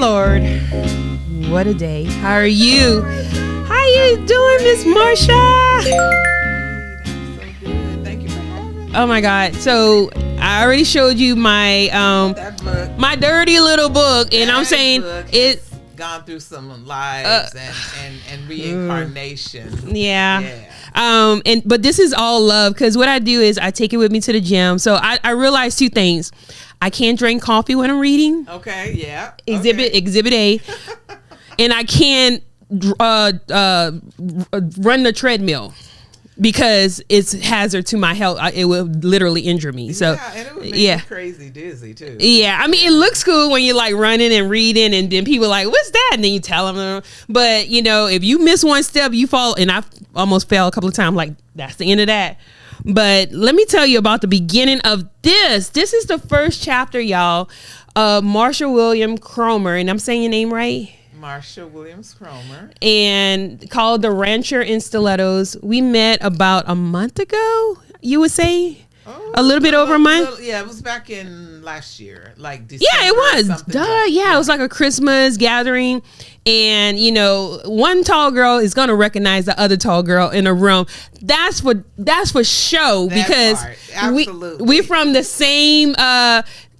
Lord. What a day. How are you? How you doing, Miss Marcia? I'm so good. Thank you for having me. Oh my God. So I already showed you my That book. my dirty little book, and I'm saying it gone through some lives and reincarnation. Yeah. But this is all love, because what I do is I take it with me to the gym. So I realized two things. I can't drink coffee when I'm reading. Okay, yeah. Exhibit A. And I can't run the treadmill because it's hazard to my health. It will literally injure me. So yeah, and it would make you crazy dizzy too. Yeah, I mean, it looks cool when you're like running and reading, and then people are like, what's that? And then you tell them. But you know, if you miss one step, you fall. And I almost fell a couple of times. Like, that's the end of that. But let me tell you about the beginning of this. This is the first chapter, y'all. Marcia Williams Cromer, and I'm saying your name right? Marcia Williams Cromer. And called The Rancher in Stilettos. We met about a month ago, you would say? A little bit over a month? Yeah, it was back in last year, like December. Yeah, it was. Yeah, it was like a Christmas gathering. And, you know, one tall girl is going to recognize the other tall girl in a room. That's for show, because we're from the same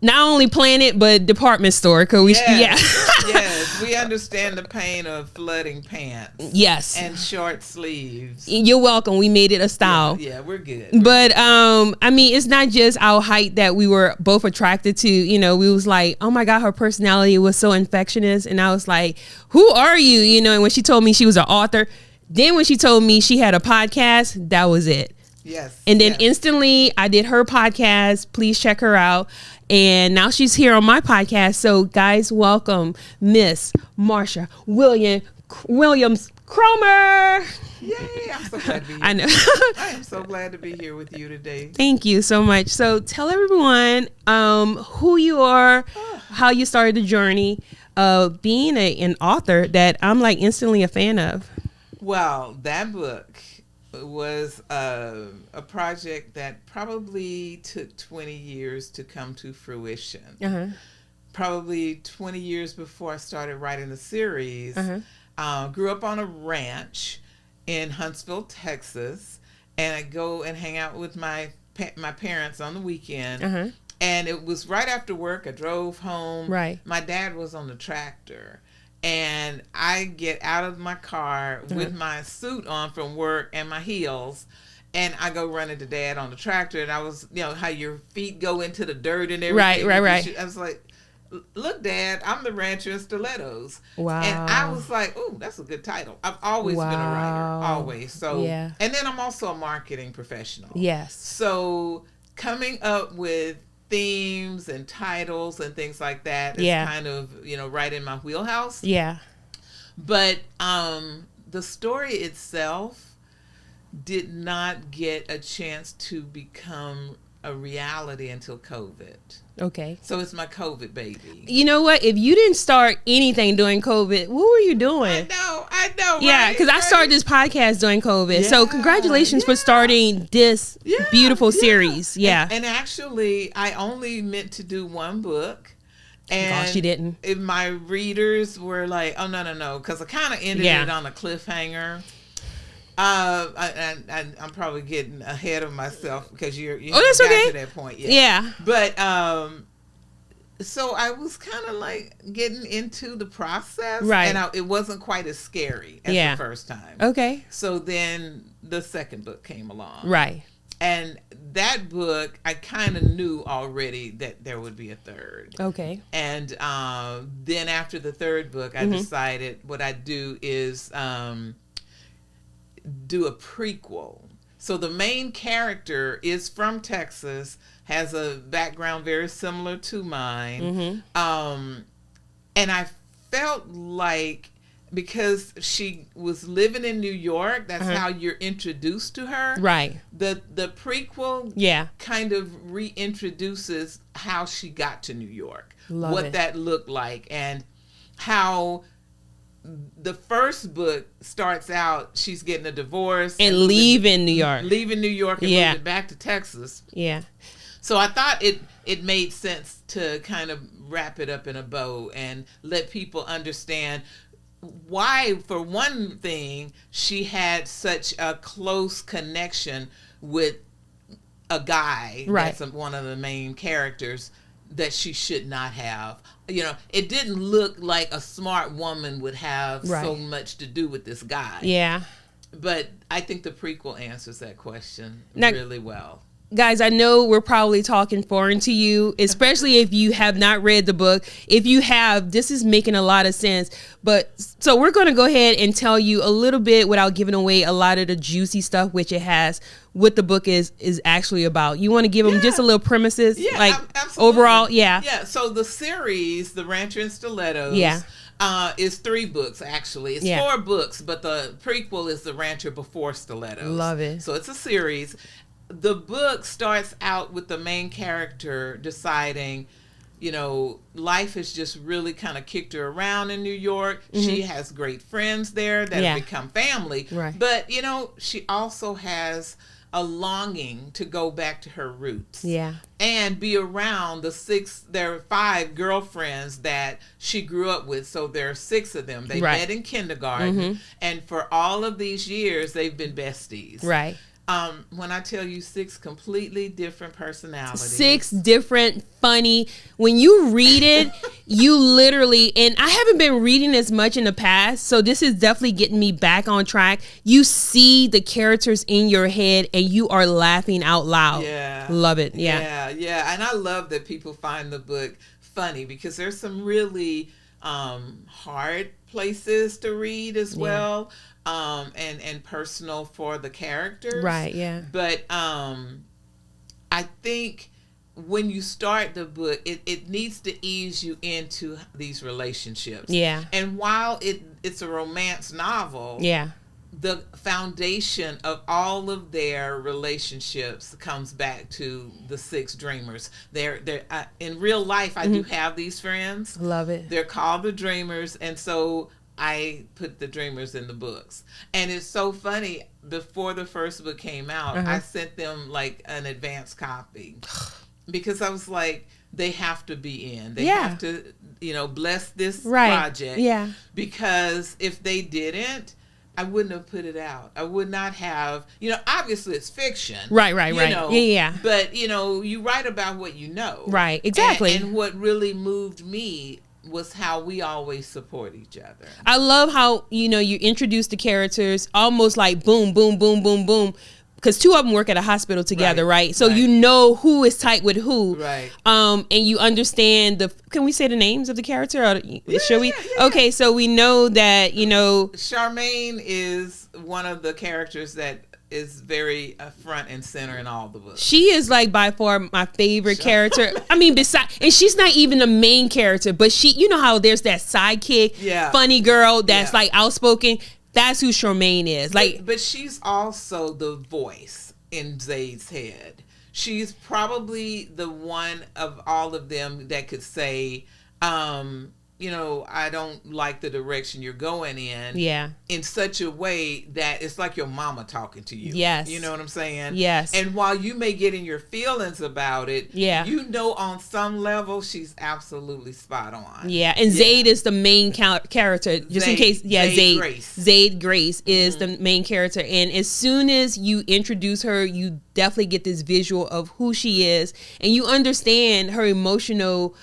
not only planet but department store. Yes, we understand the pain of flooding pants. Yes, and short sleeves. You're welcome. We made it a style. Yeah, we're good. But I mean, it's not just our height that we were both attracted to. You know, we was like, oh my God, her personality was so infectious, and I was like, who are you? You know, and when she told me she was an author, then when she told me she had a podcast, that was it. Yes. And then instantly I did her podcast. Please check her out. And now she's here on my podcast. So guys, welcome Miss Marcia Williams Cromer. Yay, I'm so glad to be here. I know. I am so glad to be here with you today. Thank you so much. So tell everyone who you are, how you started the journey of being an author that I'm like instantly a fan of. Well, that book was a project that probably took 20 years to come to fruition. Probably 20 years before I started writing the series. Grew up on a ranch in Huntsville, Texas, and I go and hang out with my parents on the weekend. And it was right after work. I drove home. Right. My dad was on the tractor. And I get out of my car with my suit on from work and my heels, and I go running to Dad on the tractor. And I was, you know, how your feet go into the dirt and everything. Right. I was like, look, Dad, I'm the rancher in Stilettos. Wow. And I was like, oh, that's a good title. I've always been a writer, always. So, and then I'm also a marketing professional. Yes. So coming up with themes and titles and things like that is kind of, you know, right in my wheelhouse. Yeah. But the story itself did not get a chance to become a reality until COVID. Okay. So it's my COVID baby. You know what? If you didn't start anything during COVID, what were you doing? I know. Yeah, because I started this podcast during COVID. Yeah, so congratulations for starting this beautiful series. Yeah. And actually, I only meant to do one book. And gosh, you didn't. If my readers were like, oh, no, because I kind of ended it on a cliffhanger. I'm probably getting ahead of myself because you that's got okay. to that point yet. Yeah. But so I was kind of like getting into the process, right? And it wasn't quite as scary as the first time. Okay. So then the second book came along, right? And that book, I kind of knew already that there would be a third. Okay. And then after the third book, I decided what I'd do is do a prequel. So the main character is from Texas, has a background very similar to mine. And I felt like, because she was living in New York, that's how you're introduced to her. Right. The prequel kind of reintroduces how she got to New York. What that looked like, and how the first book starts out, she's getting a divorce and leaving New York. And moving back to Texas. Yeah. So I thought it made sense to kind of wrap it up in a bow and let people understand why, for one thing, she had such a close connection with a guy that's one of the main characters that she should not have. You know, it didn't look like a smart woman would have so much to do with this guy. Yeah. But I think the prequel answers that question really well. Guys, I know we're probably talking foreign to you, especially if you have not read the book. If you have, this is making a lot of sense. But so we're going to go ahead and tell you a little bit without giving away a lot of the juicy stuff, which it has, what the book is actually about. You want to give them just a little premises? Yeah, like absolutely. Overall, yeah. Yeah, so the series, The Rancher and Stilettos, is 3 books, actually. It's 4 books, but the prequel is The Rancher Before Stilettos. Love it. So it's a series. The book starts out with the main character deciding, you know, life has just really kind of kicked her around in New York. She has great friends there that have become family. Right. But, you know, she also has a longing to go back to her roots. Yeah. And be around there are 5 girlfriends that she grew up with. So there are 6 of them. They met in kindergarten. And for all of these years, they've been besties. Right. When I tell you 6 completely different personalities. 6 different funny. When you read it, you literally, and I haven't been reading as much in the past, so this is definitely getting me back on track. You see the characters in your head and you are laughing out loud. Yeah. Love it. Yeah. And I love that people find the book funny because there's some really hard places to read as well. And personal for the characters. Right, yeah. But I think when you start the book, it needs to ease you into these relationships. Yeah. And while it's a romance novel, the foundation of all of their relationships comes back to the 6 dreamers. They're in real life, I do have these friends. Love it. They're called the Dreamers, and so I put the Dreamers in the books. And it's so funny, before the first book came out, I sent them like an advance copy because I was like, they have to be in. They have to, you know, bless this project. Yeah. Because if they didn't, I wouldn't have put it out. I would not have, you know, obviously it's fiction. Right. You know, yeah. But, you know, you write about what you know. Right, exactly. And what really moved me was how we always support each other. I love how, you know, you introduce the characters almost like boom, boom, boom, boom, boom. Because 2 of them work at a hospital together, right? So you know who is tight with who. Right. And you understand can we say the names of the character? Or should we? Yeah. Okay, so we know that, you know. Charmaine is one of the characters that is very front and center in all the books. She is like by far my favorite character. I mean, and she's not even the main character, but she, you know how there's that sidekick, funny girl that's like outspoken. That's who Charmaine is. Like, but she's also the voice in Zayd's head. She's probably the one of all of them that could say, you know, I don't like the direction you're going in. Yeah. In such a way that it's like your mama talking to you. Yes. You know what I'm saying? Yes. And while you may get in your feelings about it, you know on some level she's absolutely spot on. Yeah. And Zayd is the main character. Just in case. Yeah, Zayd Grace is the main character. And as soon as you introduce her, you definitely get this visual of who she is. And you understand her emotional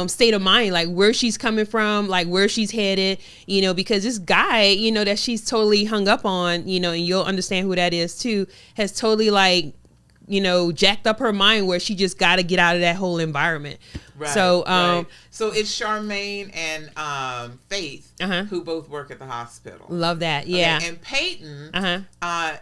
state of mind, like where she's coming from, like where she's headed, you know, because this guy, you know, that she's totally hung up on, you know, and you'll understand who that is too, has totally like, you know, jacked up her mind where she just got to get out of that whole environment. Right. So, so it's Charmaine and Faith who both work at the hospital. Love that. Yeah. Okay. And Peyton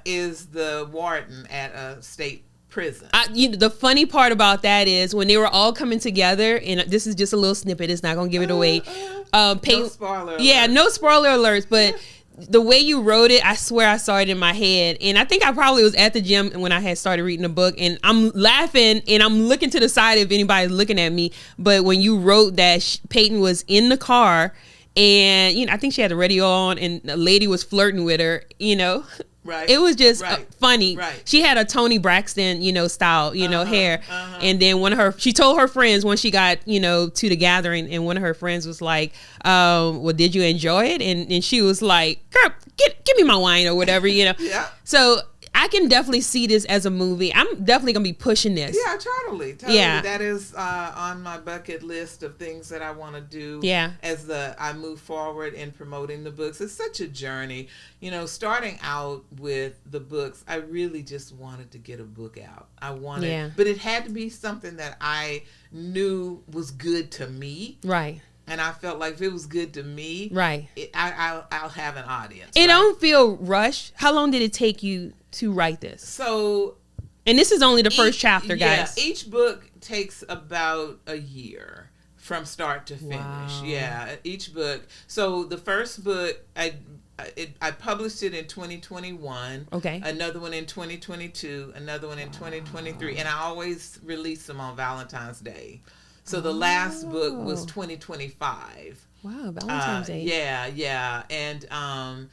is the warden at a state prison. You know, the funny part about that is when they were all coming together, and this is just a little snippet, it's not gonna give it away. Peyton, no spoiler alert. Yeah, no spoiler alerts, but the way you wrote it, I swear I saw it in my head. And I think I probably was at the gym when I had started reading the book, and I'm laughing and I'm looking to the side if anybody's looking at me. But when you wrote that Peyton was in the car and, you know, I think she had the radio on and a lady was flirting with her, you know, Right. It was just funny. Right. She had a Toni Braxton, style, hair. And then she told her friends when she got, to the gathering, and one of her friends was like, well, did you enjoy it? And she was like, girl, give me my wine or whatever, Yeah. So I can definitely see this as a movie. I'm definitely going to be pushing this. Yeah, totally. Yeah. That is on my bucket list of things that I want to do as I move forward in promoting the books. It's such a journey. Starting out with the books, I really just wanted to get a book out. But it had to be something that I knew was good to me. Right. And I felt like if it was good to me, right, I'll have an audience. It don't feel rushed. How long did it take you to write this? So, and this is only the first chapter, guys. Yeah, each book takes about a year from start to finish. Wow. Yeah, each book. So the first book, I published it in 2021. Okay. Another one in 2022. Another one in 2023. And I always release them on Valentine's Day. So the last book was 2025. Wow, Valentine's Day. Yeah. And, I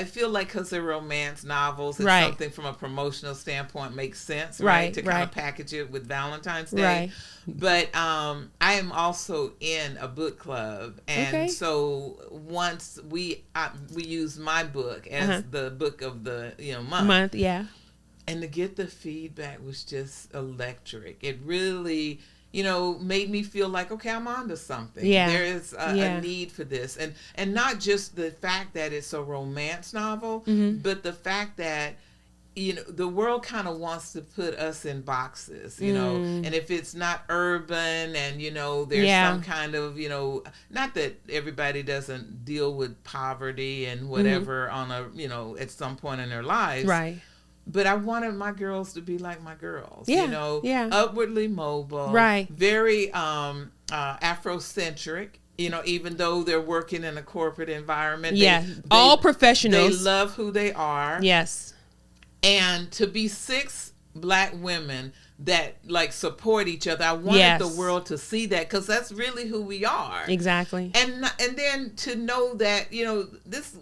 feel like because they're romance novels, it's right, something from a promotional standpoint makes sense, right? To kind of package it with Valentine's Day. Right. But I am also in a book club. And so once we use my book as the book of the month. Yeah. And to get the feedback was just electric. It really... made me feel like, okay, I'm onto something. Yeah. There is a need for this. And not just the fact that it's a romance novel, but the fact that, the world kind of wants to put us in boxes, and if it's not urban and, there's some kind of, not that everybody doesn't deal with poverty and whatever on a, at some point in their lives. Right. But I wanted my girls to be like my girls, Yeah. upwardly mobile, right? Very Afrocentric, even though they're working in a corporate environment. All professionals. They love who they are. Yes. And to be 6 Black women that support each other, I wanted the world to see that, because that's really who we are. Exactly. And then to know that this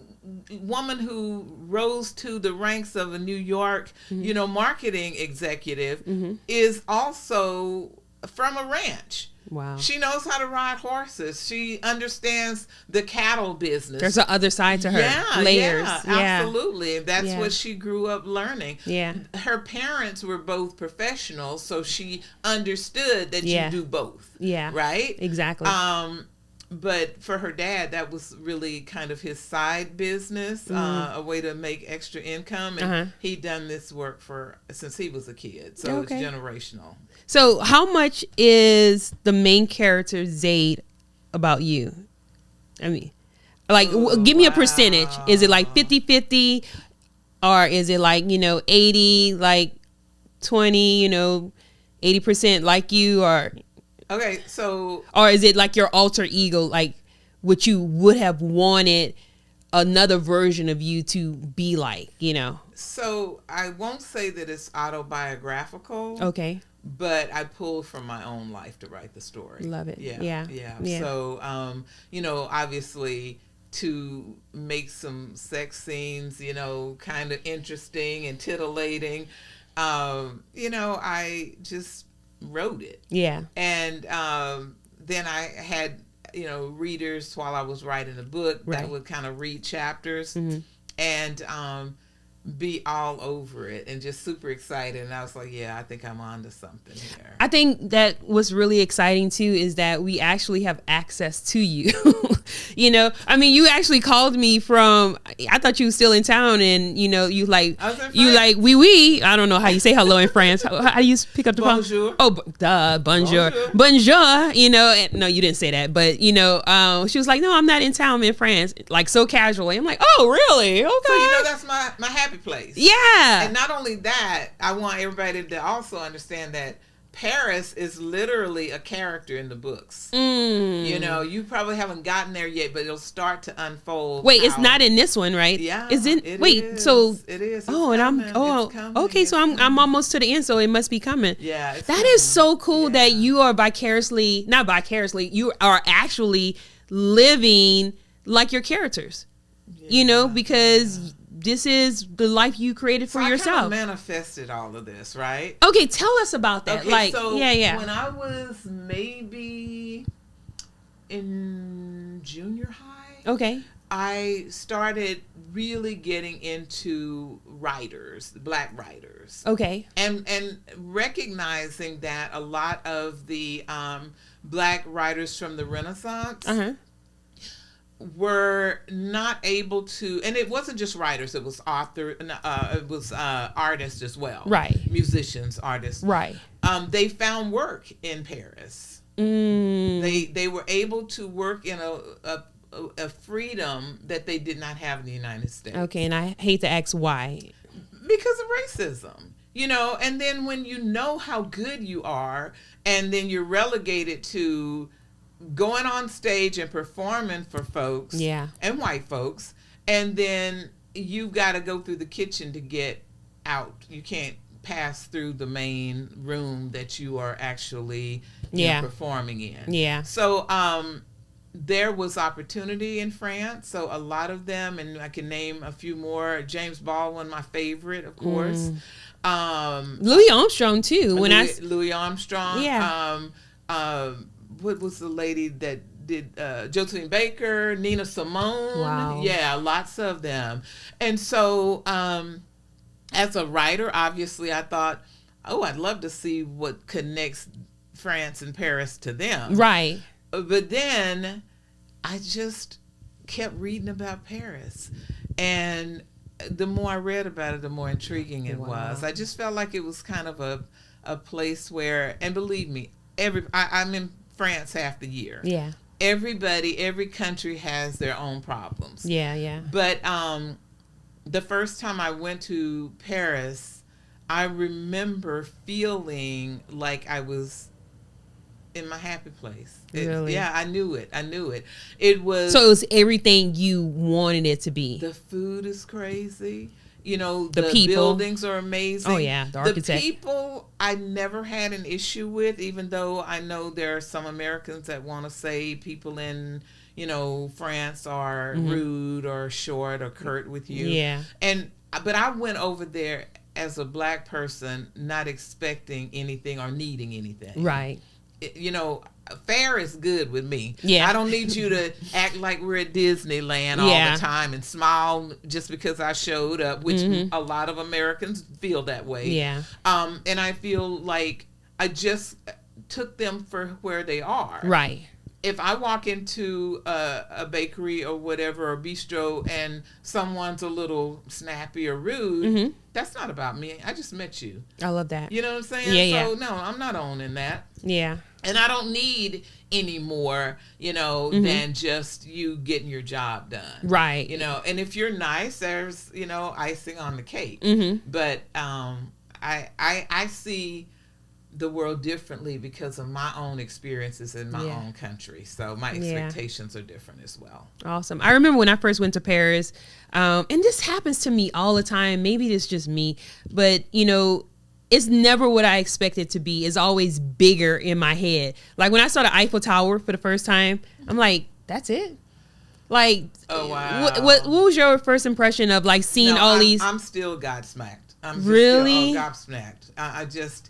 woman who rose to the ranks of a New York, marketing executive is also from a ranch. Wow. She knows how to ride horses. She understands the cattle business. There's an other side to her. Layers. Yeah, absolutely. That's what she grew up learning. Yeah. Her parents were both professionals, so she understood that you do both. Yeah. Right? Exactly. But for her dad, that was really kind of his side business, a way to make extra income. And he'd done this work since he was a kid. So it's generational. So how much is the main character, Zaid, about you? I mean, give me a percentage. Is it 50-50? Or is it 80, 20, 80% like you? Or... Okay, so... Or is it your alter ego, what you would have wanted another version of you to be like, So I won't say that it's autobiographical. Okay. But I pulled from my own life to write the story. Love it. Yeah. So, obviously to make some sex scenes, kind of interesting and titillating, I just wrote it. Yeah. And then I had, readers while I was writing the book that would kind of read chapters and be all over it and just super excited. And I was like, I think I'm on to something here. I think that what's really exciting too is that we actually have access to you. I mean, you actually called me from, I thought you were still in town, and we. I don't know how you say hello in France. How do you pick up the phone? Bonjour. Oh, bonjour. Bonjour. No, you didn't say that, but she was like, no, I'm not in town, I'm in France, so casually. I'm like, oh, really? Okay. So that's my happy place. Yeah. And not only that, I want everybody to also understand that Paris is literally a character in the books. You probably haven't gotten there yet, but it'll start to unfold. Wait, it's not in this one, right? Yeah. Is it? It wait, is. so it is. Okay, so I'm almost to the end, so it must be coming. Yeah. That is so cool that you are not vicariously, you are actually living like your characters. Because this is the life you created for yourself. I kind of manifested all of this, right? Okay, tell us about that. Okay, so when I was maybe in junior high, okay, I started really getting into writers, Black writers. Okay. And recognizing that a lot of the Black writers from the Renaissance were not able to, and it wasn't just writers, it was artists as well. Right. Musicians, artists. Right. They found work in Paris. They were able to work in a freedom that they did not have in the United States. Okay, and I hate to ask why. Because of racism, and then when you know how good you are, and then you're relegated to going on stage and performing for folks and white folks, and then you've got to go through the kitchen to get out. You can't pass through the main room that you are actually performing in. Yeah. So there was opportunity in France. So a lot of them, and I can name a few more. James Baldwin, my favorite, of course. Louis Armstrong too. Louis Armstrong. Yeah. What was the lady that did Josephine Baker, Nina Simone? Wow. Yeah, lots of them. And so as a writer, obviously I thought, I'd love to see what connects France and Paris to them. Right. But then I just kept reading about Paris. And the more I read about it, the more intriguing it was. I just felt like it was kind of a place where, and believe me, I'm in France half the year. Yeah. Every country has their own problems. Yeah, yeah. But the first time I went to Paris, I remember feeling like I was in my happy place. Really? Yeah, I knew it. It was. So it was everything you wanted it to be. The food is crazy. The people. Buildings are amazing. Oh yeah, the architect. The people I never had an issue with, even though I know there are some Americans that want to say people in, France are rude or short or curt with you. Yeah. But I went over there as a Black person, not expecting anything or needing anything. Right. Fair is good with me. Yeah. I don't need you to act like we're at Disneyland all the time and smile just because I showed up, which a lot of Americans feel that way. Yeah. And I feel like I just took them for where they are. Right. If I walk into a bakery or whatever, or bistro, and someone's a little snappy or rude, that's not about me. I just met you. I love that. You know what I'm saying? Yeah, so, no, I'm not owning that. Yeah. And I don't need any more, than just you getting your job done. Right. And if you're nice, there's, icing on the cake. But I see the world differently because of my own experiences in my own country. So my expectations are different as well. Awesome. I remember when I first went to Paris, and this happens to me all the time. Maybe it's just me, but it's never what I expect it to be. It's always bigger in my head. Like when I saw the Eiffel Tower for the first time, I'm like, that's it? Like, oh wow. What was your first impression of like seeing all these? I'm still gobsmacked. I'm really still gobsmacked. I just,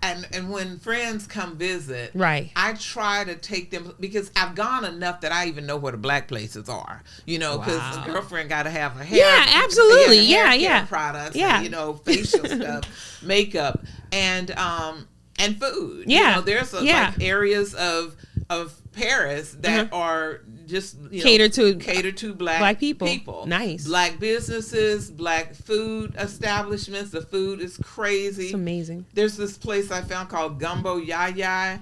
and when friends come visit, right, I try to take them because I've gone enough that I even know where the Black places are. Because a girlfriend got to have a hair. Yeah, absolutely. Yeah. Products. Yeah. And, facial stuff, makeup, and food. Yeah. There's like areas of Paris that are just cater to black people. Nice. Black businesses, Black food establishments. The food is crazy. It's amazing. There's this place I found called Gumbo Yaya.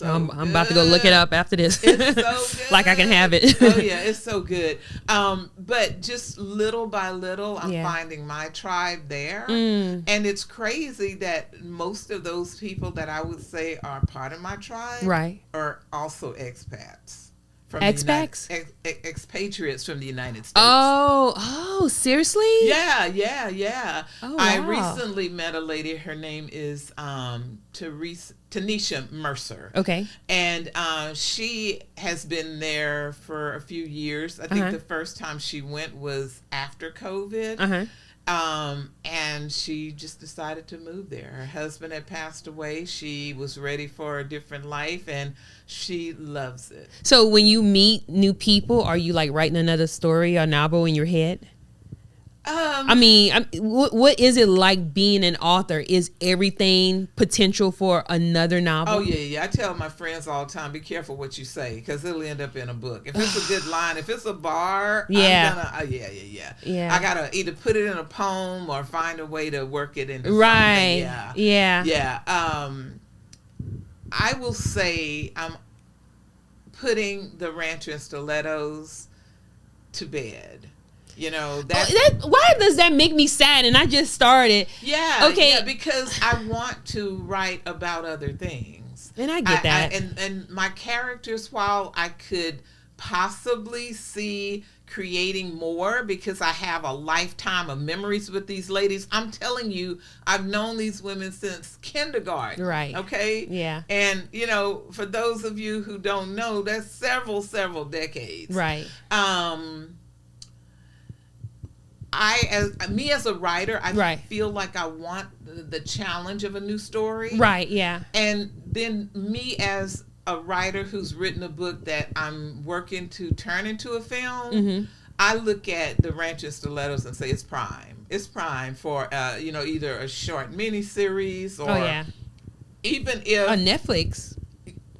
I'm about to go look it up after this. It's so good. Like I can have it. Oh yeah, it's so good. But just little by little, I'm finding my tribe there. And it's crazy that most of those people that I would say are part of my tribe, right, are also expats from expats, expatriates from the United States. Oh, seriously? Yeah. Oh, wow. I recently met a lady. Her name is Tanisha Mercer. Okay. And she has been there for a few years. I think the first time she went was after COVID. And she just decided to move there. Her husband had passed away. She was ready for a different life, and she loves it. So when you meet new people, are you like writing another story or novel in your head? What is it like being an author? Is everything potential for another novel? Oh, yeah. I tell my friends all the time, be careful what you say, because it'll end up in a book. If it's a good line, if it's a bar, I'm gonna, yeah. I gotta either put it in a poem or find a way to work it into something. Yeah. I will say I'm putting The Rancher and Stilettos to bed. You know, why does that make me sad? And I just started. Yeah. Okay. Yeah, because I want to write about other things. And I get that. And my characters, while I could possibly see creating more because I have a lifetime of memories with these ladies, I'm telling you, I've known these women since kindergarten. Right. Okay? Yeah. And, you know, for those of you who don't know, that's several decades. Right. As a writer, I feel like I want the challenge of a new story. Right, yeah. And then me as a writer who's written a book that I'm working to turn into a film, I look at The Rancher and Stilettos and say it's prime. It's prime for, either a short miniseries or even if... On Netflix.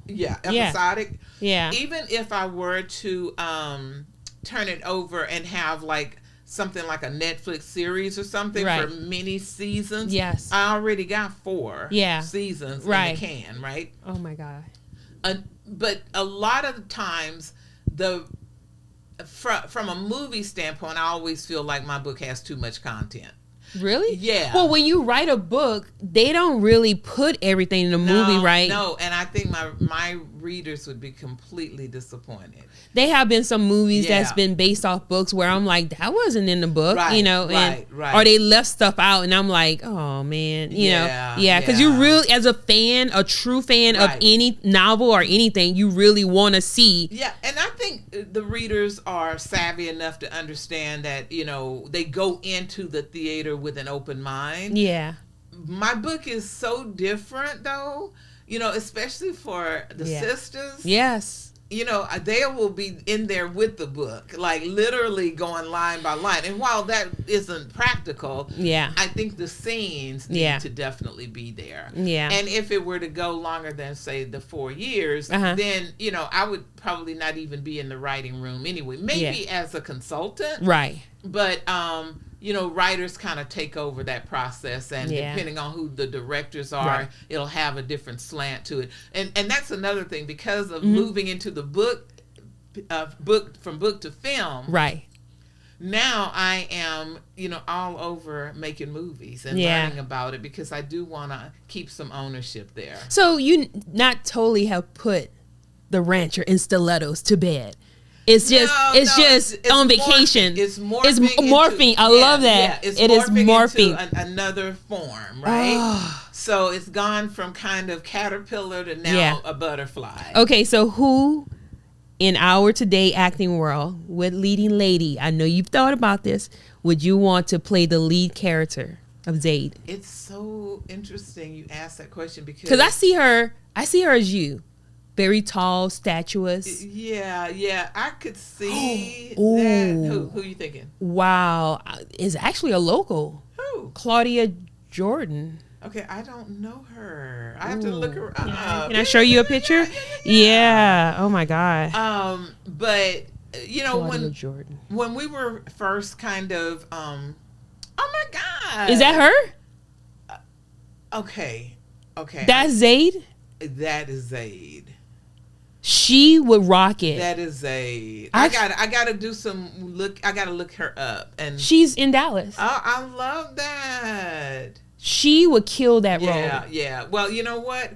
Yeah, episodic. Yeah. Even if I were to turn it over and have like something like a Netflix series or something for many seasons. Yes. I already got 4 seasons in the can, right? Oh my God. But a lot of the times, from a movie standpoint, I always feel like my book has too much content. Really? Yeah. Well, when you write a book, they don't really put everything in the movie, right? No, and I think my readers would be completely disappointed. They have been some movies that's been based off books where I'm like, that wasn't in the book, you know, or they left stuff out, and I'm like, oh man, you know, because you really, as a fan, a true fan of any novel or anything, you really want to see. Yeah, and I think the readers are savvy enough to understand that, you know, they go into the theater with an open mind. Yeah. My book is so different though, you know, especially for the sisters. Yes. You know, they will be in there with the book, like literally going line by line. And while that isn't practical, I think the scenes need to definitely be there. Yeah. And if it were to go longer than, say, the 4 years, then, you know, I would probably not even be in the writing room anyway. Maybe as a consultant. Right. But, you know, writers kind of take over that process, and depending on who the directors are, it'll have a different slant to it. And that's another thing, because of moving into the book from book to film. Right. Now I am, you know, all over making movies and learning about it, because I do want to keep some ownership there. So you not totally have put The Rancher and Stilettos to bed. It's just it's on vacation. It's morphing. I love that. It is morphing into another form, right? So it's gone from kind of caterpillar to now a butterfly. Okay, so who in our today acting world, what leading lady, I know you've thought about this, would you want to play the lead character of Zaid? It's so interesting you asked that question, because I see her as you. Very tall, statuous. Yeah, I could see that. Who are you thinking? Wow, is actually a local. Who? Claudia Jordan. Okay, I don't know her. I have to look her up. Can I show you a picture? Yeah. Oh my God. But you know, Jordan. When we were first kind of, oh my God, is that her? Okay. That's Zaid. That is Zaid. She would rock it. That is Zaid. I gotta do some look. I gotta look her up, and she's in Dallas. Oh, I love that. She would kill that role. Yeah. Well, you know what?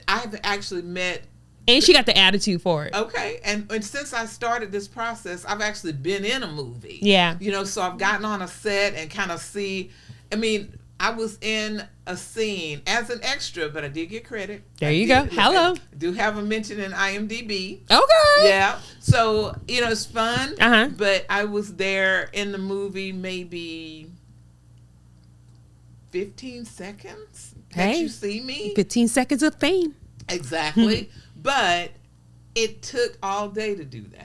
I've actually met And she got the attitude for it. Okay. And since I started this process, I've actually been in a movie. Yeah. You know, so I've gotten on a set and kind of I was in a scene as an extra, but I did get credit. There you go. Hello. I do have a mention in IMDb. Okay. Yeah. So, you know, it's fun. But I was there in the movie maybe 15 seconds that you see me. 15 seconds of fame. Exactly. But it took all day to do that.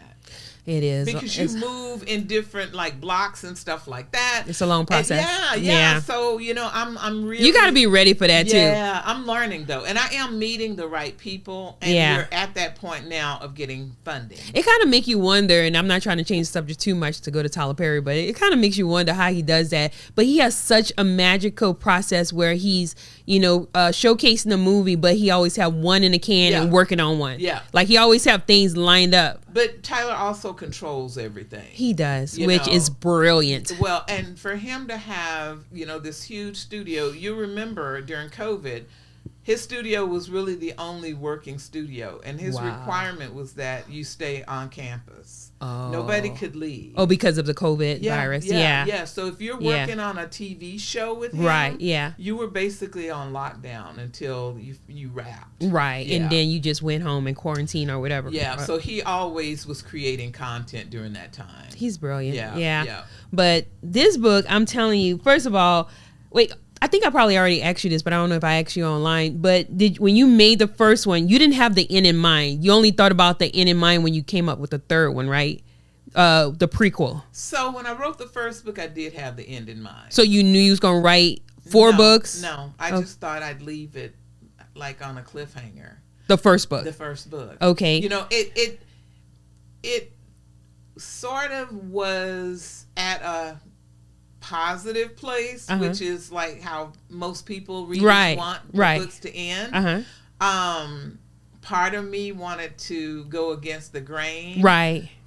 It is. Because you move in different like blocks and stuff like that. It's a long process. Yeah. So, you know, I'm really... You got to be ready for that too. Yeah, I'm learning though. And I am meeting the right people. And we're at that point now of getting funding. It kind of make you wonder, and I'm not trying to change the subject too much to go to Tyler Perry, but it kind of makes you wonder how he does that. But he has such a magical process where he's, you know, showcasing the movie, but he always have one in a can and working on one. Yeah. Like he always have things lined up. But Tyler also controls everything. He does, which is brilliant. Well, and for him to have, you know, this huge studio, you remember during COVID, his studio was really the only working studio. And his requirement was that you stay on campus. Oh. Nobody could leave. Oh, because of the COVID virus. Yeah. So if you're working on a TV show with him, you were basically on lockdown until you wrapped. Right. Yeah. And then you just went home and quarantine or whatever. Yeah. So he always was creating content during that time. He's brilliant. Yeah. But this book, I'm telling you, first of all, I think I probably already asked you this, but I don't know if I asked you online. But when you made the first one, you didn't have the end in mind. You only thought about the end in mind when you came up with the third one, right? The prequel. So when I wrote the first book, I did have the end in mind. So you knew you was going to write four books? No, I just thought I'd leave it like on a cliffhanger. The first book? The first book. Okay. You know, it sort of was at a positive place, which is like how most people readers want books to end. Part of me wanted to go against the grain,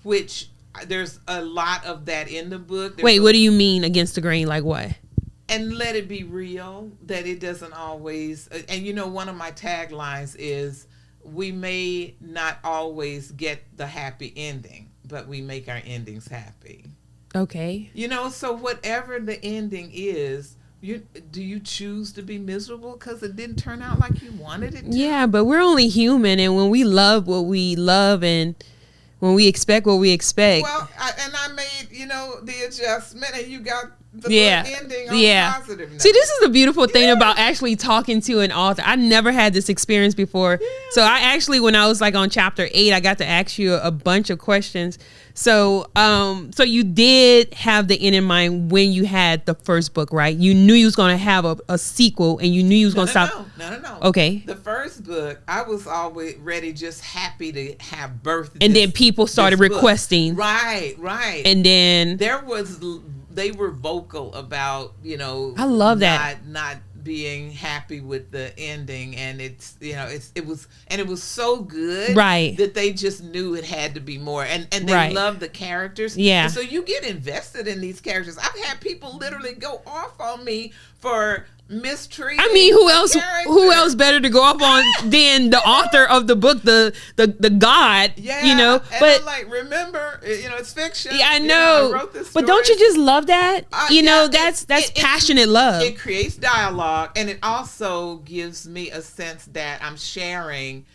which there's a lot of that in the book. What do you mean against the grain? Like what? And let it be real, that it doesn't always, and you know, one of my taglines is, we may not always get the happy ending, but we make our endings happy. Okay. You know, so whatever the ending is, do you choose to be miserable because it didn't turn out like you wanted it to? Yeah, but we're only human, and when we love what we love and when we expect what we expect. Well, I made, you know, the adjustment, and you got the ending on positive note. See, this is the beautiful thing about actually talking to an author. I never had this experience before. Yeah. So I actually, when I was like on chapter 8, I got to ask you a bunch of questions. So so you did have the end in mind when you had the first book, right? You knew you was going to have a sequel, and you knew you was going to stop. No. Okay. The first book, I was always ready, just happy to have birthed. And then people started requesting. Right. And then they were vocal about, you know, I love that. Not being happy with the ending, and it's, you know, it was so good, that they just knew it had to be more, and they love the characters, and so you get invested in these characters. I've had people literally go off on me for mistreating. I mean, who else better to go off on than the author of the book, the God, you know? And but I'm like, remember, you know, it's fiction. Yeah, I know. You know, I wrote this story. But don't you just love that? You know, that's passionate love. It creates dialogue, and it also gives me a sense that I'm sharing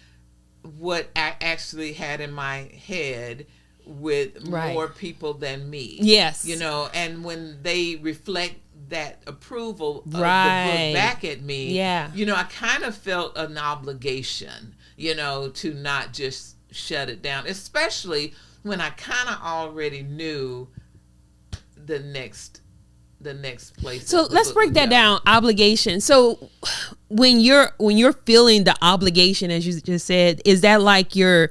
what I actually had in my head with more people than me. Yes. You know, and when they reflect that approval of the book back at me, you know, I kind of felt an obligation, you know, to not just shut it down, especially when I kind of already knew the next place. So let's break that down. Obligation. So when you're feeling the obligation, as you just said, is that like you're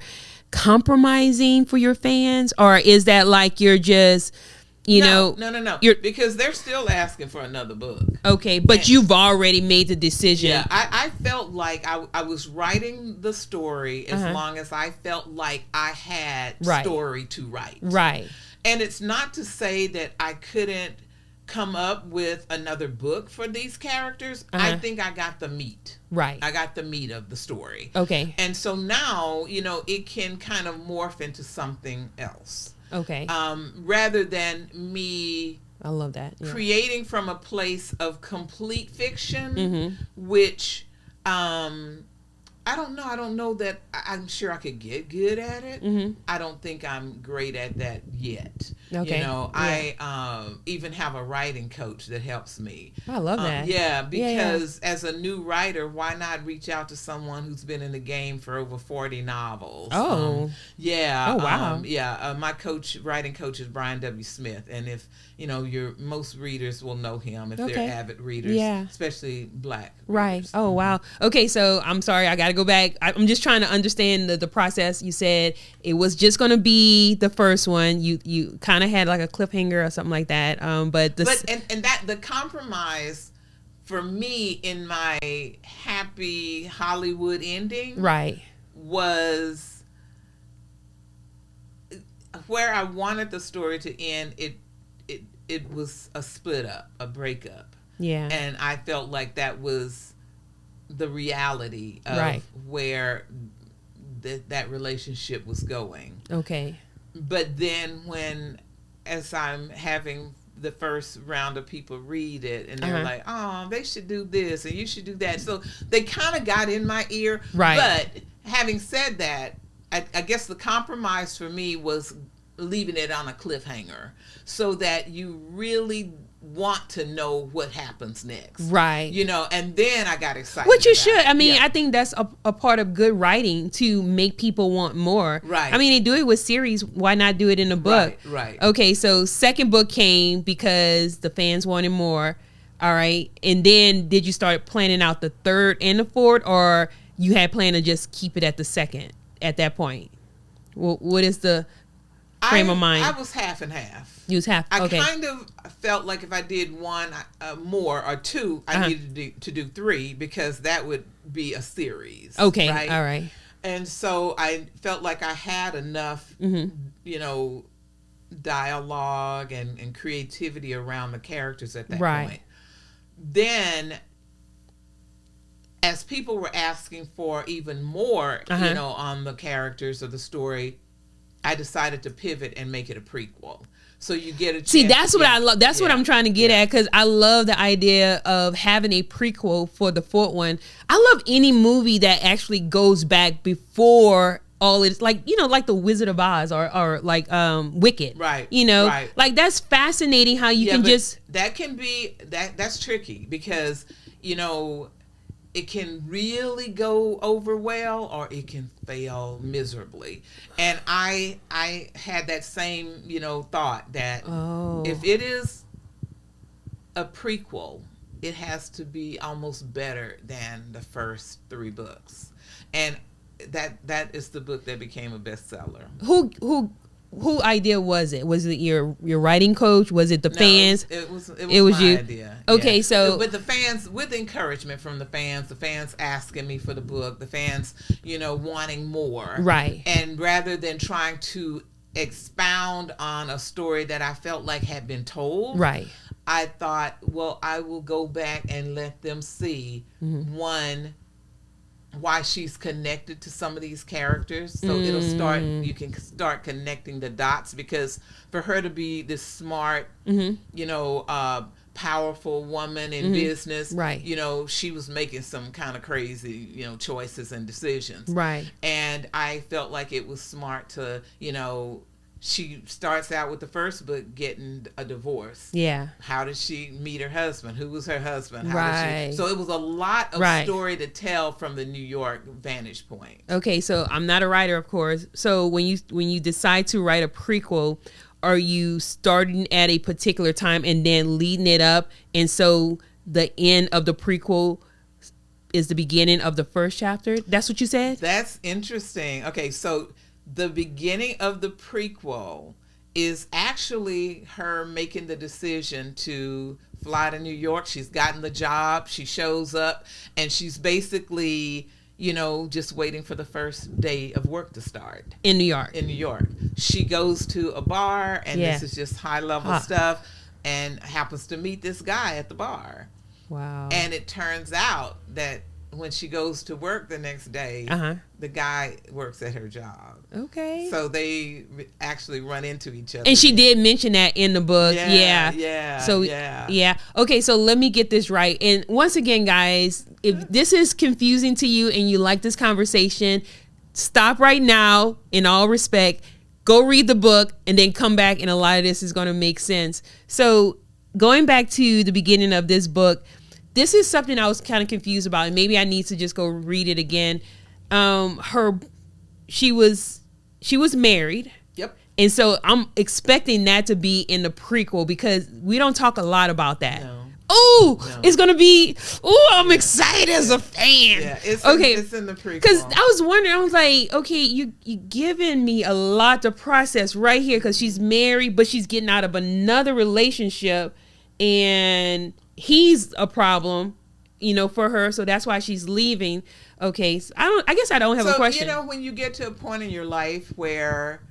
compromising for your fans, or is that like you're just, you know? No. Because they're still asking for another book. Okay, but you've already made the decision. Yeah, I felt like I was writing the story as long as I felt like I had story to write. Right. And it's not to say that I couldn't come up with another book for these characters. I think I got the meat. Right. I got the meat of the story. Okay. And so now, it can kind of morph into something else. Okay. Rather than me, I love that. Yeah. creating from a place of complete fiction, which I don't know. I don't know that I'm sure I could get good at it. I don't think I'm great at that yet. Okay. I even have a writing coach that helps me. I love that. Yeah, because as a new writer, why not reach out to someone who's been in the game for over 40 novels? Oh. Yeah. Oh, wow. My writing coach is Brian W. Smith. And if, your most readers will know him if they're avid readers, especially Black readers. Oh, wow. Okay, so I'm sorry, I got to go back. I'm just trying to understand the process. You said it was just going to be the first one. You kind of had like a cliffhanger or something like that. But that the compromise for me in my happy Hollywood ending, was where I wanted the story to end. It was a split up, a breakup. Yeah. And I felt like that was the reality of where that relationship was going. Okay. But then as I'm having the first round of people read it and they're like, oh, they should do this and you should do that. So they kind of got in my ear. Right. But having said that, I guess the compromise for me was leaving it on a cliffhanger so that you really want to know what happens next. Right. And then I got excited. Which you should. I mean, I think that's a part of good writing to make people want more. Right. I mean, they do it with series. Why not do it in a book? Right. Okay, so second book came because the fans wanted more. All right. And then did you start planning out the third and the fourth, or you had planned to just keep it at the second at that point? What is the frame of mind? I was half and half. You was half. Okay. I kind of felt like if I did one more or two, I needed to do three because that would be a series. Okay. Right? All right. And so I felt like I had enough, dialogue and creativity around the characters at that point. Then, as people were asking for even more, on the characters of the story, I decided to pivot and make it a prequel. So you get a chance. See, that's what I love. That's what I'm trying to get at, because I love the idea of having a prequel for the fourth one. I love any movie that actually goes back before all it's like, like the Wizard of Oz or like Wicked. Right. Right. Like that's fascinating how you can just. That can be that's tricky because, it can really go over well or it can fail miserably. And I had that same, thought that if it is a prequel, it has to be almost better than the first three books. And that is the book that became a bestseller. Who idea was it? Was it your writing coach? Was it the fans? It was my you. idea. Okay, so with the fans, with encouragement from the fans asking me for the book, the fans, wanting more. Right. And rather than trying to expound on a story that I felt like had been told. Right. I thought, well, I will go back and let them see one, why she's connected to some of these characters. So you can start connecting the dots, because for her to be this smart, powerful woman in business, right. She was making some kind of crazy, choices and decisions. Right. And I felt like it was smart to, she starts out with the first book getting a divorce. Yeah. How did she meet her husband? Who was her husband? Right. So it was a lot of story to tell from the New York vantage point. Okay, so I'm not a writer, of course. So when you decide to write a prequel, are you starting at a particular time and then leading it up? And so the end of the prequel is the beginning of the first chapter? That's what you said? That's interesting. Okay, so the beginning of the prequel is actually her making the decision to fly to New York. She's gotten the job. She shows up and she's basically, just waiting for the first day of work to start. In New York. She goes to a bar and this is just high level stuff. and happens to meet this guy at the bar. Wow. And it turns out that when she goes to work the next day, the guy works at her job. Okay. So they actually run into each other. And she did mention that in the book. Yeah. So, yeah. Okay, so let me get this right. And once again, guys, if this is confusing to you and you like this conversation, stop right now, in all respect. Go read the book and then come back, and a lot of this is going to make sense. So going back to the beginning of this book, this is something I was kind of confused about, and maybe I need to just go read it again. She was married. Yep. And so I'm expecting that to be in the prequel, because we don't talk a lot about that. No. It's going to be, I'm excited as a fan. Yeah, it's in the prequel. Because I was wondering, I was like, okay, you giving me a lot to process right here, because she's married, but she's getting out of another relationship, and he's a problem, for her. So that's why she's leaving. Okay. So I guess I don't have a question. When you get to a point in your life where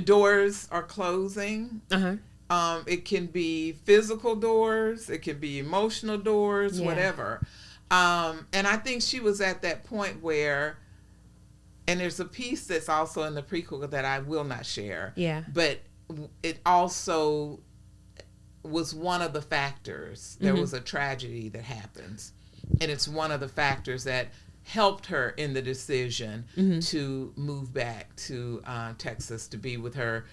doors are closing, it can be physical doors, it can be emotional doors, whatever. And I think she was at that point where, and there's a piece that's also in the prequel that I will not share. Yeah. But it also was one of the factors. There was a tragedy that happens, and it's one of the factors that helped her in the decision to move back to Texas to be with her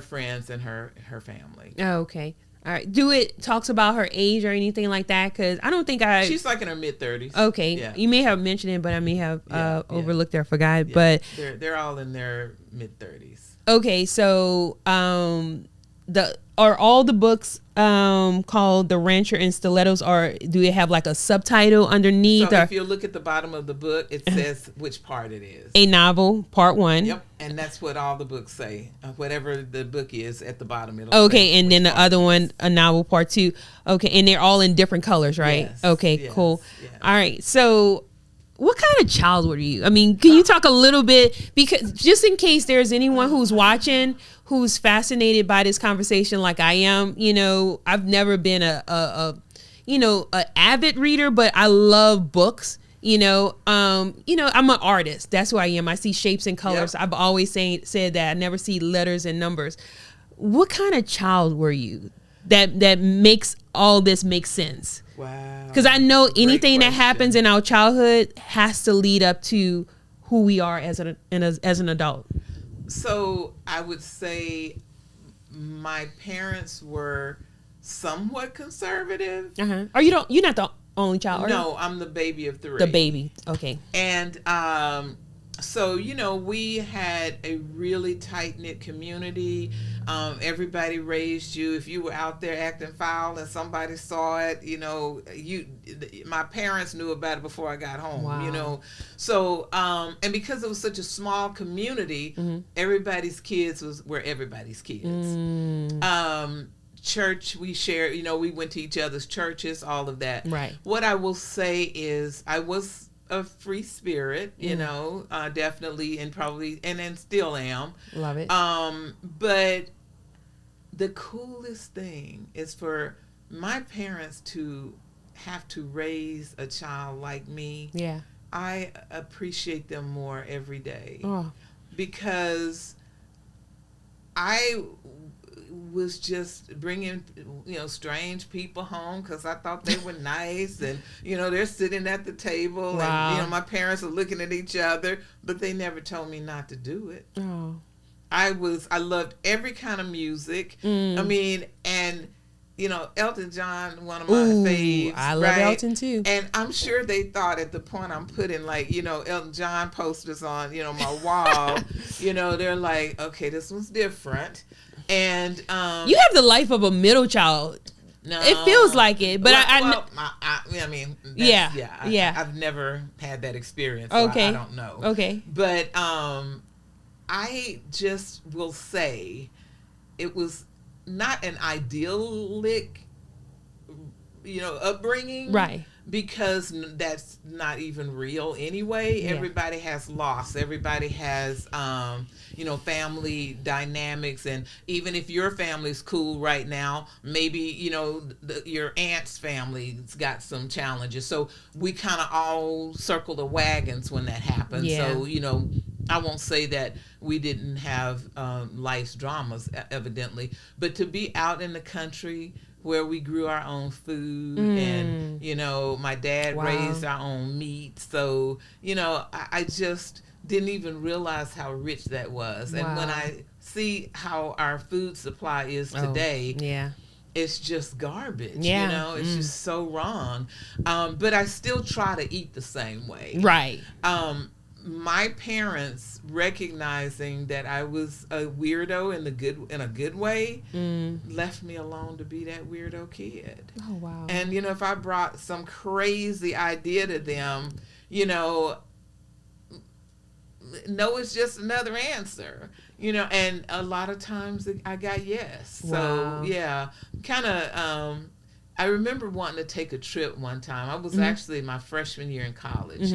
friends and her family. Oh, okay. All right. Do it talks about her age or anything like that? Because I don't think She's like in her mid-30s. Okay. Yeah. You may have mentioned it, but I may have overlooked it or forgot. Yeah. But they're all in their mid-30s. Okay. So are all the books called The Rancher and Stilettos, or do it have like a subtitle underneath? So if you look at the bottom of the book, it says which part it is. A novel, part 1. Yep, and that's what all the books say. Whatever the book is at the bottom, it'll say and then the other one, a novel, part 2. Okay, and they're all in different colors, right? Yes, okay, cool. Yes. All right, so what kind of child were you? I mean, can you talk a little bit, because just in case there's anyone who's watching who's fascinated by this conversation like I am, I've never been a avid reader, but I love books. I'm an artist. That's who I am. I see shapes and colors. Yep. I've always said that. I never see letters and numbers. What kind of child were you that makes all this make sense? Wow. Because I know anything that happens in our childhood has to lead up to who we are as an adult. So I would say my parents were somewhat conservative. Or you're not the only child? No, I'm the baby of 3. The baby. Okay. And so, we had a really tight-knit community. Everybody raised you. If you were out there acting foul and somebody saw it, my parents knew about it before I got home. Wow. So, and because it was such a small community, everybody's kids were everybody's kids. Church, we shared, we went to each other's churches, all of that. Right. What I will say is I was a free spirit, definitely, and probably, and then still am. Love it. But the coolest thing is for my parents to have to raise a child like me. Yeah. I appreciate them more every day. Because I was just bringing strange people home because I thought they were nice, and they're sitting at the table. Wow. And my parents are looking at each other, but they never told me not to do it. I loved every kind of music. I mean, and Elton John, one of my faves. I love Elton too. And I'm sure they thought at the point I'm putting Elton John posters on my wall. They're like, okay, this one's different. And you have the life of a middle child. No, it feels like it, but I mean, I've never had that experience. So okay, I don't know. Okay, but I just will say it was not an idyllic upbringing. Right. Because that's not even real anyway. Yeah. Everybody has loss. Everybody has, family dynamics. And even if your family's cool right now, maybe, your aunt's family's got some challenges. So we kind of all circle the wagons when that happens. Yeah. So, I won't say that we didn't have life's dramas, evidently. But to be out in the country where we grew our own food and, my dad raised our own meat. So, I just didn't even realize how rich that was. And when I see how our food supply is today, it's just garbage. It's just so wrong. But I still try to eat the same way. Right. My parents, recognizing that I was a weirdo in a good way, left me alone to be that weirdo kid. Oh, wow. And if I brought some crazy idea to them, no, it's just another answer. And a lot of times I got yes. Wow. So yeah, kind of. I remember wanting to take a trip one time. I was actually my freshman year in college.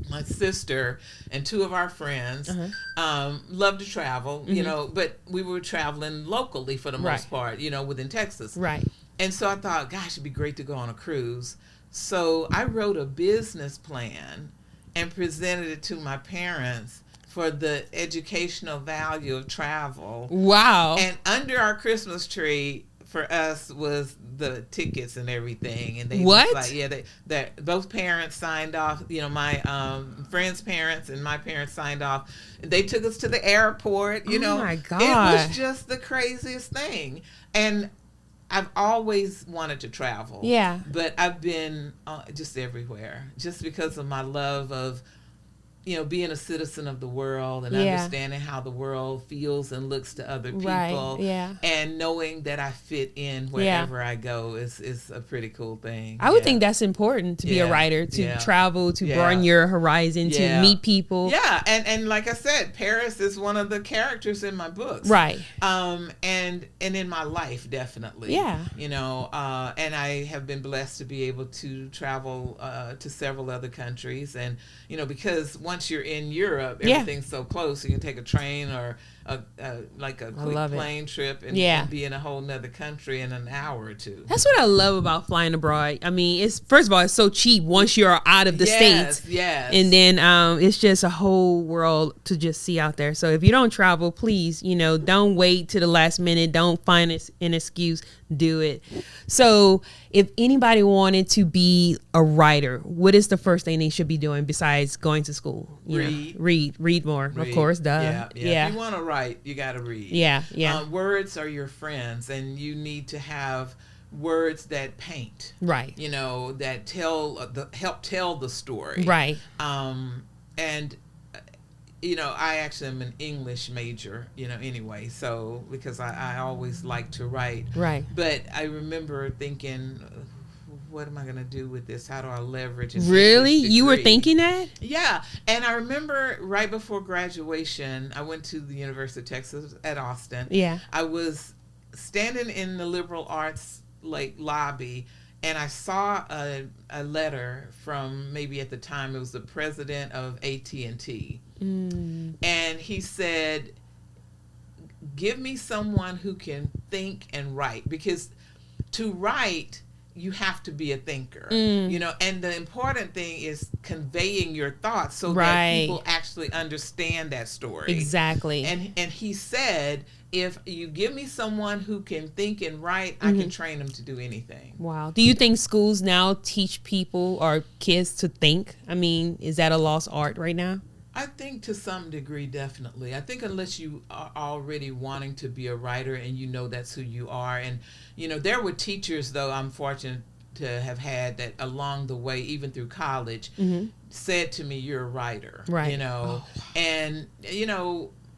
My sister and two of our friends loved to travel, but we were traveling locally for the most part, within Texas. Right. And so I thought, gosh, it'd be great to go on a cruise. So I wrote a business plan and presented it to my parents for the educational value of travel. Wow. And under our Christmas tree for us was the tickets and everything. And they what? Was like, they both parents signed off. My friend's parents and my parents signed off. They took us to the airport. Oh my God. It was just the craziest thing. And I've always wanted to travel. Yeah. But I've been just everywhere, just because of my love of being a citizen of the world and understanding how the world feels and looks to other people. Right. Yeah. And knowing that I fit in wherever I go is a pretty cool thing. I would think that's important to be a writer, to travel, to broaden your horizon, to meet people. Yeah. And like I said, Paris is one of the characters in my books. Right. And in my life, definitely. Yeah. And I have been blessed to be able to travel to several other countries. And, because once you're in Europe, everything's so close. You can take a train or a quick plane trip and be in a whole nother country in an hour or two. That's what I love about flying abroad. I mean, it's first of all, it's so cheap once you're out of the States. Yes. And then it's just a whole world to just see out there. So if you don't travel, please, don't wait to the last minute. Don't find an excuse. Do it. So if anybody wanted to be a writer, what is the first thing they should be doing besides going to school? Read more, of course. Duh. Yeah. If you want to write, you got to read. Yeah. Words are your friends, and you need to have words that paint. Right. That help tell the story. Right. And I actually am an English major, anyway, so because I always like to write. Right. But I remember thinking, what am I going to do with this? How do I leverage it? Really? You were thinking that? Yeah. And I remember right before graduation, I went to the University of Texas at Austin. Yeah. I was standing in the liberal arts lobby, and I saw a letter from, maybe at the time it was the president of AT&T. And he said, give me someone who can think and write, because to write, you have to be a thinker, and the important thing is conveying your thoughts so that people actually understand that story. Exactly. And he said, if you give me someone who can think and write, I can train them to do anything. Wow. Do you think schools now teach people or kids to think? I mean, is that a lost art right now? I think to some degree, definitely. I think unless you are already wanting to be a writer and that's who you are. And, there were teachers, though, I'm fortunate to have had that along the way, even through college, said to me, you're a writer. Right. And,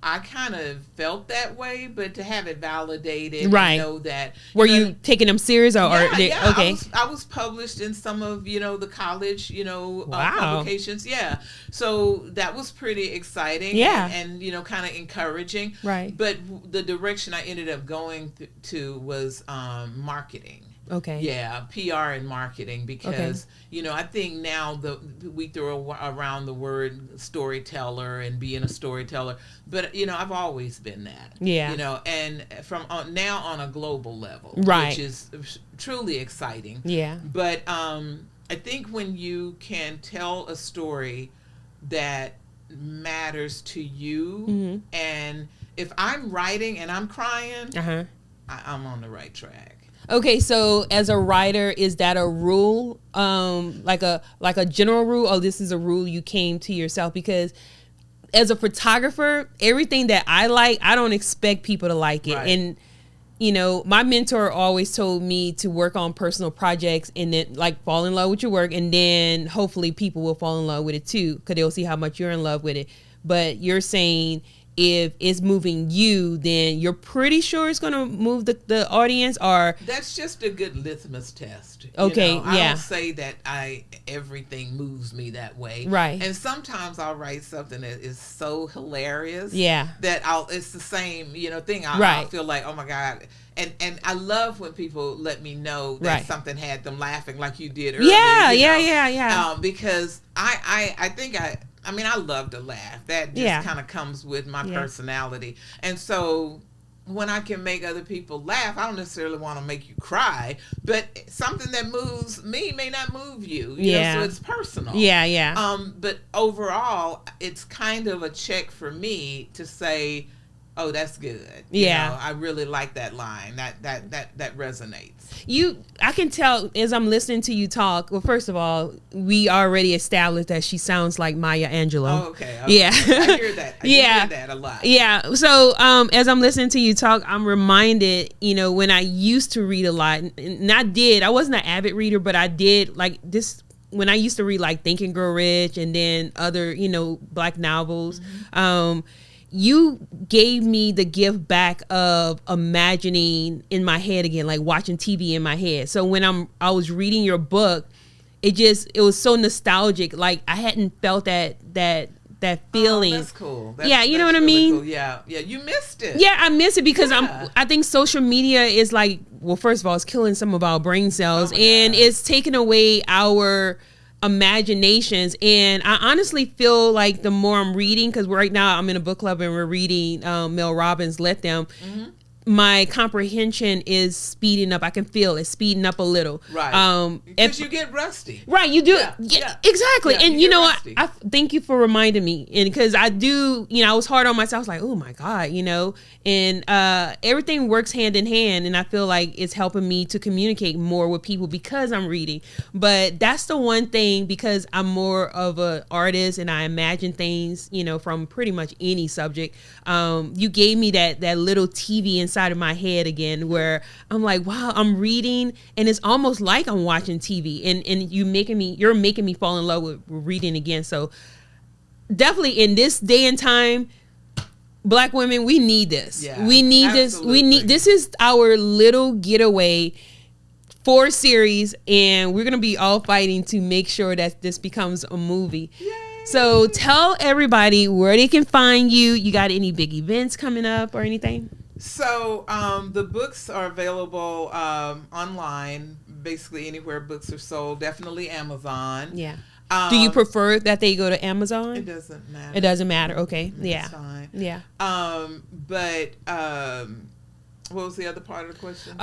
I kind of felt that way, but to have it validated, right? Know that. Were you taking them serious, or okay? I was published in some of the college publications. Yeah, so that was pretty exciting. Yeah, and kind of encouraging. Right. But the direction I ended up going to was marketing. Okay. Yeah, PR and marketing, because I think now we throw around the word storyteller and being a storyteller, but I've always been that. Yeah. And from now on a global level, right, which is truly exciting. Yeah. But I think when you can tell a story that matters to you, and if I'm writing and I'm crying, I'm on the right track. Okay, so as a writer, is that a rule, like a general rule, or this is a rule you came to yourself? Because as a photographer, everything that I like, I don't expect people to like it. Right. And my mentor always told me to work on personal projects and then fall in love with your work, and then hopefully people will fall in love with it too, because they'll see how much you're in love with it. But you're saying if it's moving you, then you're pretty sure it's going to move the audience, or that's just a good litmus test. Okay, I don't say that everything moves me that way. Right. And sometimes I'll write something that is so hilarious. Yeah. That it's the same, thing. I'll feel like, oh my God. And I love when people let me know that something had them laughing, like you did earlier. Yeah. Because I think I love to laugh. That just kind of comes with my personality. And so when I can make other people laugh, I don't necessarily want to make you cry, but something that moves me may not move you. So it's personal. Yeah. But overall, it's kind of a check for me to say, oh, that's good. I really like that line. That resonates. I can tell as I'm listening to you talk. Well, first of all, we already established that she sounds like Maya Angelou. Oh, okay. Yeah. I hear that. I hear that a lot. Yeah. So as I'm listening to you talk, I'm reminded, when I used to read a lot, and I wasn't an avid reader, but I did this. When I used to read Think and Grow Rich and then other, Black novels, you gave me the gift back of imagining in my head again, like watching TV in my head. So when I was reading your book, it was so nostalgic. Like I hadn't felt that feeling. Oh, that's cool. What I really mean? Cool. Yeah, you missed it. Yeah, I miss it because I think social media is first of all, it's killing some of our brain cells, and it's taking away our imaginations. And I honestly feel like the more I'm reading, because right now I'm in a book club and we're reading Mel Robbins' Let Them, my comprehension is speeding up. I can feel it speeding up a little. Right. Because you get rusty. Right. You do. Yeah. Exactly. Yeah, and I thank you for reminding me. And because I do, I was hard on myself. I was like, oh my God, and everything works hand in hand. And I feel like it's helping me to communicate more with people because I'm reading. But that's the one thing, because I'm more of an artist and I imagine things, from pretty much any subject. You gave me that little TV inside of my head again, where I'm like, wow, I'm reading and it's almost like I'm watching TV, and you're making me fall in love with reading again. So definitely in this day and time, Black women, we need this. Yeah, we need absolutely. this is our little getaway 4 series, and we're gonna be all fighting to make sure that this becomes a movie. Yay. So tell everybody where they can find you. You got any big events coming up or anything? So the books are available online, basically anywhere books are sold. Definitely Amazon. Yeah. Do you prefer that they go to Amazon? It doesn't matter. It doesn't matter. Okay. Yeah. It's fine. Yeah. But what was the other part of the question?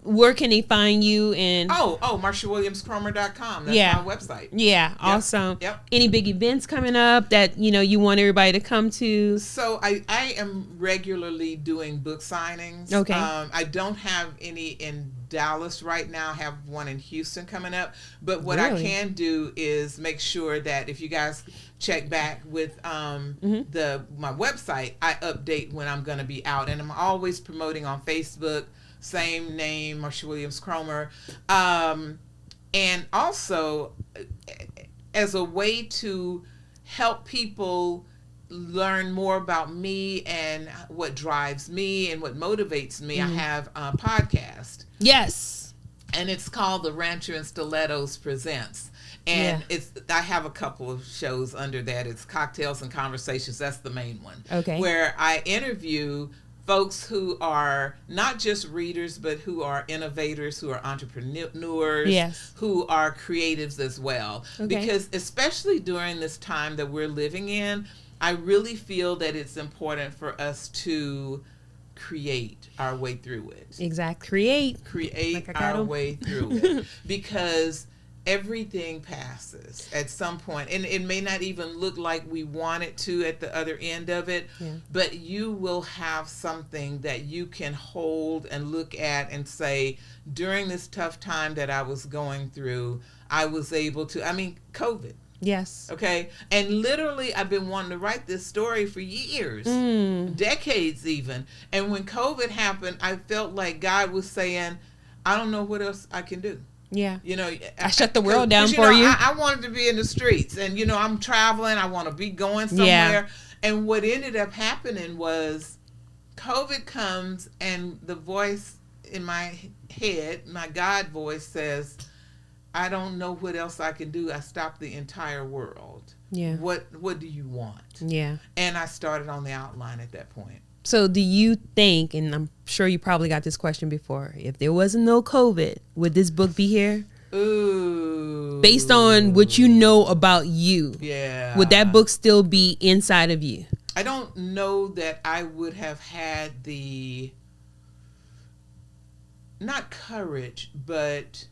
Where can they find you? And MarciaWilliamsCromer.com. That's my website. Yeah. Yep. Awesome. Yep. Any big events coming up that you want everybody to come to? So I am regularly doing book signings. Okay. I don't have any in Dallas right now. I have one in Houston coming up. But what I can do is make sure that if you guys check back with my website, I update when I'm going to be out, and I'm always promoting on Facebook, same name, Marcia Williams Cromer, and also as a way to help people learn more about me and what drives me and what motivates me. I have a podcast. Yes. And it's called The Rancher and Stilettos Presents. And I have a couple of shows under that. It's Cocktails and Conversations. That's the main one. Okay. Where I interview folks who are not just readers, but who are innovators, who are entrepreneurs, yes, who are creatives as well. Okay. Because especially during this time that we're living in, I really feel that it's important for us to create our way through it. Exactly. Create our way through it. Because everything passes at some point, and it may not even look like we want it to at the other end of it, but you will have something that you can hold and look at and say, during this tough time that I was going through, I was able to, COVID. Yes. Okay. And literally, I've been wanting to write this story for years, decades even. And when COVID happened, I felt like God was saying, I don't know what else I can do. Yeah. I shut the world down for you. I wanted to be in the streets, and I'm traveling. I want to be going somewhere. Yeah. And what ended up happening was COVID comes, and the voice in my head, my God voice, says, I don't know what else I can do. I stopped the entire world. Yeah. What do you want? Yeah. And I started on the outline at that point. So do you think, and I'm sure you probably got this question before, if there wasn't no COVID, would this book be here? Ooh. Based on what you know about you, would that book still be inside of you? I don't know that I would have had the, not courage, but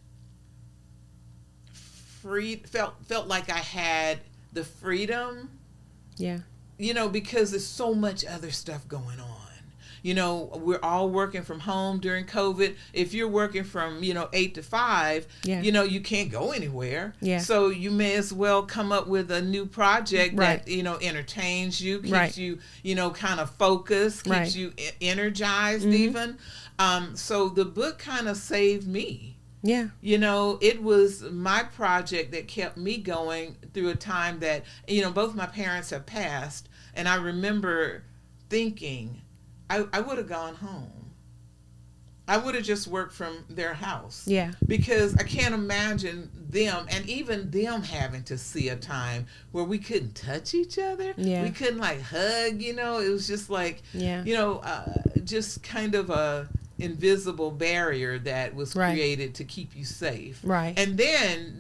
felt like I had the freedom. Yeah. Because there's so much other stuff going on. We're all working from home during COVID. If you're working from, 8 to 5, you can't go anywhere. Yeah. So you may as well come up with a new project Right. that, entertains you, keeps Right. you, kind of focused, keeps Right. you energized Mm-hmm. even. So the book kind of saved me. Yeah. It was my project that kept me going through a time that, both my parents have passed. And I remember thinking, I would have gone home. I would have just worked from their house. Yeah. Because I can't imagine them, and even them having to see a time where we couldn't touch each other. Yeah. We couldn't hug, it was just like, just kind of a invisible barrier that was Right. created to keep you safe. Right. And then,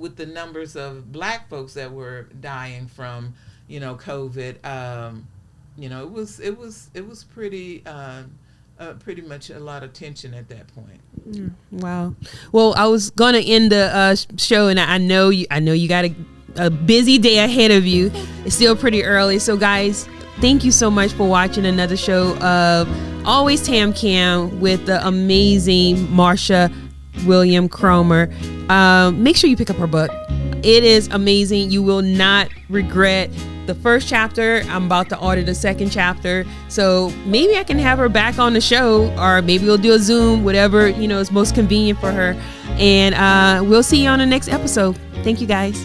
with the numbers of Black folks that were dying from, COVID, it was pretty much a lot of tension at that point. Wow. Well, I was gonna end the show, and I know you got a busy day ahead of you. It's still pretty early, so guys, thank you so much for watching another show of Always TamCam with the amazing Marcia Williams Cromer. Make sure you pick up her book. It is amazing. You will not regret the first chapter. I'm about to order the second chapter. So maybe I can have her back on the show, or maybe we'll do a Zoom, whatever, is most convenient for her. And we'll see you on the next episode. Thank you, guys.